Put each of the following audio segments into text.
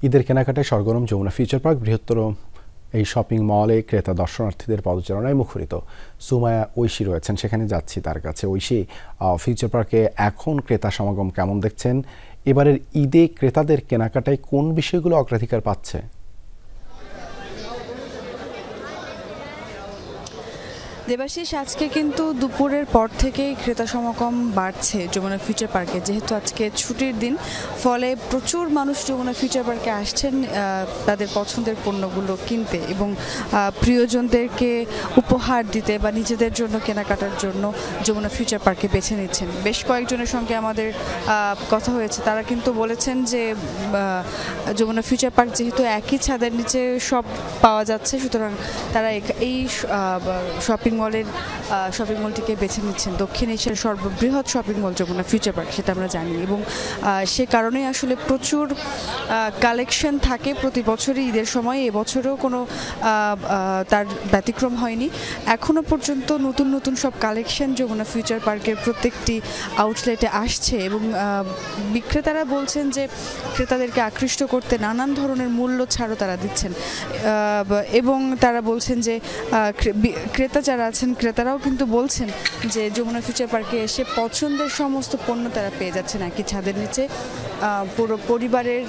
ঈদের কেনাকাটায় সরগরম Jamuna future park. বৃহত্তর এই শপিং মলে ক্রেতা দর্শনার্থীদের পদচারণায় মুখরিত। সুমায়া ঐশী রয়েছেন, সেখানে যাচ্ছি তার কাছে। ঐশী, ফিউচার পার্কে এখন ক্রেতা সমাগম কেমন দেখছেন? এবারের ঈদে ক্রেতাদের কেনাকাটায় কোন বিষয়গুলো অগ্রাধিকার পাচ্ছে? দেবাশিস, আজকে কিন্তু দুপুরের পর থেকেই ক্রেতা সমাগম বাড়ছে যমুনা ফিউচার পার্কে। যেহেতু আজকে ছুটির দিন, ফলে প্রচুর মানুষ যমুনা ফিউচার পার্কে আসছেন তাদের পছন্দের পণ্যগুলো কিনতে এবং প্রিয়জনদেরকে উপহার দিতে বা নিজেদের জন্য কেনাকাটার জন্য যমুনা ফিউচার পার্কে বেছে নিচ্ছেন। বেশ কয়েকজনের সঙ্গে আমাদের কথা হয়েছে, তারা কিন্তু বলেছেন যে যমুনা ফিউচার পার্ক যেহেতু একই ছাদের নিচে সব পাওয়া যাচ্ছে, সুতরাং তারা এই শপিং মলটিকে বেছে নিচ্ছেন। দক্ষিণ এশিয়ার সর্ববৃহৎ shopping mall Jamuna future park, সেটা আমরা জানি, এবং সে কারণেই আসলে প্রচুর কালেকশন থাকে প্রতি বছরই ঈদের সময়। এবছরেও কোনো তার ব্যতিক্রম হয়নি। এখনও পর্যন্ত নতুন নতুন সব কালেকশন যমুনা ফিউচার পার্কের প্রত্যেকটি আউটলেটে আসছে এবং বিক্রেতারা বলছেন যে ক্রেতাদেরকে আকৃষ্ট করতে নানান ধরনের মূল্য ছাড়ও তারা দিচ্ছেন এবং তারা বলছেন যে ক্রেতা যারা আছেন ক্রেতারাও কিন্তু বলছেন যে যমুনা ফিউচার পার্কে এসে পছন্দের সমস্ত পণ্য তারা পেয়ে যাচ্ছেন একই ছাদের নিচে। পুরো পরিবারের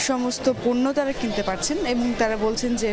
সমস্ত পণ্য তারা কিনতে পারছেন এবং তারা বলছেন যে